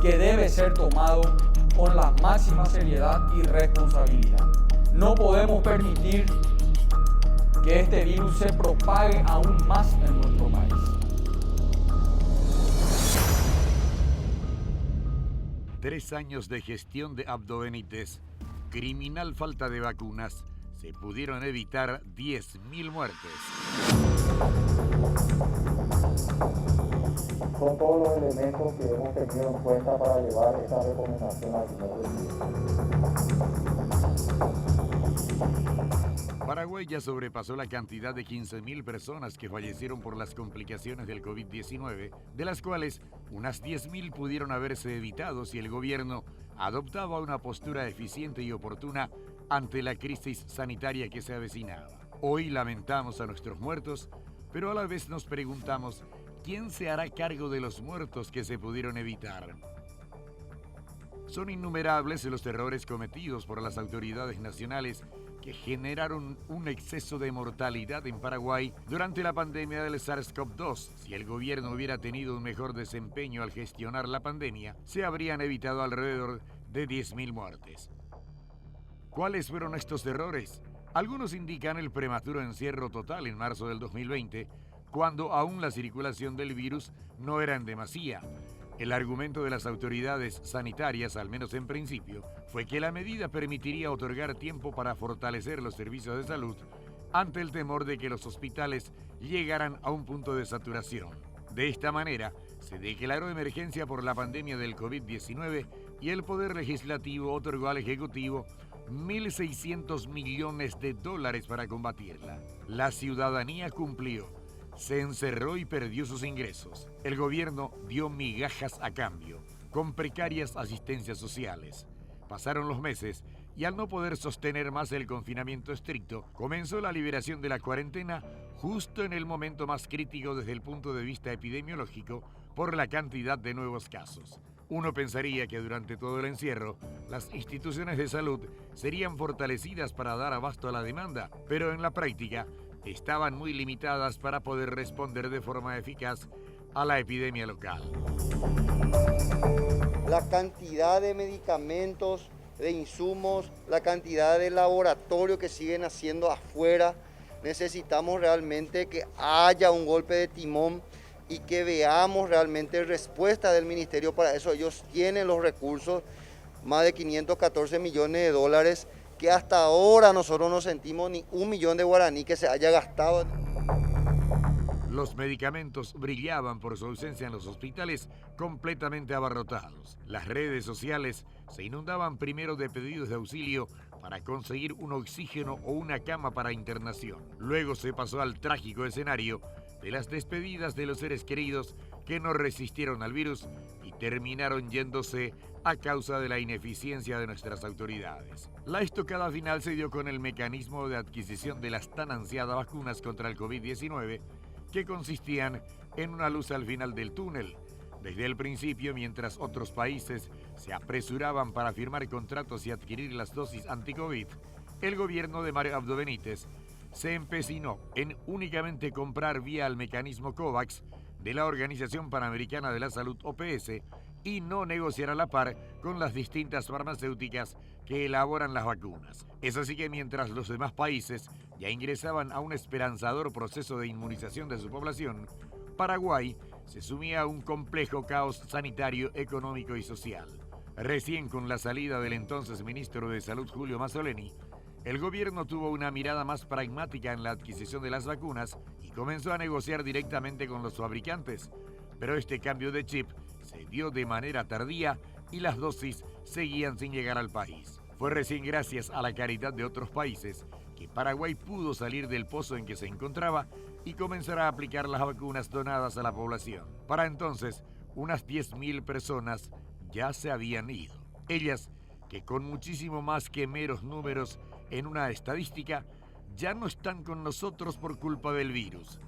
que debe ser tomado con la máxima seriedad y responsabilidad. No podemos permitir que este virus se propague aún más en nuestro país. Tres años de gestión de Abdo Benítez, criminal falta de vacunas, se pudieron evitar 10.000 muertes. Son todos los elementos que hemos tenido en cuenta para llevar esta recomendación al primer día. Paraguay ya sobrepasó la cantidad de 15.000 personas que fallecieron por las complicaciones del COVID-19, de las cuales unas 10.000 pudieron haberse evitado si el gobierno adoptaba una postura eficiente y oportuna ante la crisis sanitaria que se avecinaba. Hoy lamentamos a nuestros muertos, pero a la vez nos preguntamos ¿quién se hará cargo de los muertos que se pudieron evitar? Son innumerables los errores cometidos por las autoridades nacionales que generaron un exceso de mortalidad en Paraguay durante la pandemia del SARS-CoV-2. Si el gobierno hubiera tenido un mejor desempeño al gestionar la pandemia, se habrían evitado alrededor de 10.000 muertes. ¿Cuáles fueron estos errores? Algunos indican el prematuro encierro total en marzo del 2020, cuando aún la circulación del virus no era en demasía. El argumento de las autoridades sanitarias, al menos en principio, fue que la medida permitiría otorgar tiempo para fortalecer los servicios de salud ante el temor de que los hospitales llegaran a un punto de saturación. De esta manera, se declaró emergencia por la pandemia del COVID-19 y el Poder Legislativo otorgó al Ejecutivo $1.600 millones para combatirla. La ciudadanía cumplió. Se encerró y perdió sus ingresos. El gobierno dio migajas a cambio, con precarias asistencias sociales. Pasaron los meses y al no poder sostener más el confinamiento estricto, comenzó la liberación de la cuarentena justo en el momento más crítico desde el punto de vista epidemiológico por la cantidad de nuevos casos. Uno pensaría que durante todo el encierro, las instituciones de salud serían fortalecidas para dar abasto a la demanda, pero en la práctica, estaban muy limitadas para poder responder de forma eficaz a la epidemia local. La cantidad de medicamentos, de insumos, la cantidad de laboratorio que siguen haciendo afuera, necesitamos realmente que haya un golpe de timón y que veamos realmente respuesta del ministerio. Para eso ellos tienen los recursos, más de 514 millones de dólares, que hasta ahora nosotros no sentimos ni 1 millón de guaraní que se haya gastado. Los medicamentos brillaban por su ausencia en los hospitales completamente abarrotados. Las redes sociales se inundaban primero de pedidos de auxilio para conseguir un oxígeno o una cama para internación. Luego se pasó al trágico escenario de las despedidas de los seres queridos que no resistieron al virus y terminaron yéndose a causa de la ineficiencia de nuestras autoridades. La estocada final se dio con el mecanismo de adquisición de las tan ansiadas vacunas contra el COVID-19, que consistían en una luz al final del túnel. Desde el principio, mientras otros países se apresuraban para firmar contratos y adquirir las dosis anti-COVID, el gobierno de Mario Abdo Benítez se empecinó en únicamente comprar vía el mecanismo COVAX de la Organización Panamericana de la Salud, OPS, y no negociar a la par con las distintas farmacéuticas que elaboran las vacunas. Es así que mientras los demás países ya ingresaban a un esperanzador proceso de inmunización de su población, Paraguay se sumía a un complejo caos sanitario, económico y social. Recién con la salida del entonces ministro de Salud, Julio Mazzoleni, el gobierno tuvo una mirada más pragmática en la adquisición de las vacunas y comenzó a negociar directamente con los fabricantes. Pero este cambio de chip se dio de manera tardía y las dosis seguían sin llegar al país. Fue recién gracias a la caridad de otros países que Paraguay pudo salir del pozo en que se encontraba y comenzar a aplicar las vacunas donadas a la población. Para entonces, unas 10.000 personas ya se habían ido. Ellas, que con muchísimo más que meros números en una estadística, ya no están con nosotros por culpa del virus,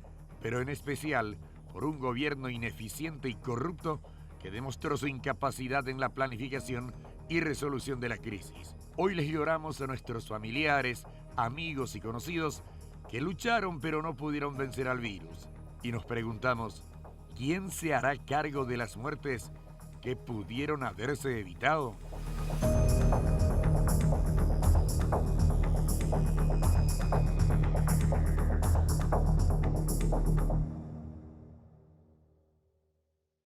pero en especial por un gobierno ineficiente y corrupto que demostró su incapacidad en la planificación y resolución de la crisis. Hoy les lloramos a nuestros familiares, amigos y conocidos que lucharon pero no pudieron vencer al virus. Y nos preguntamos, ¿quién se hará cargo de las muertes que pudieron haberse evitado.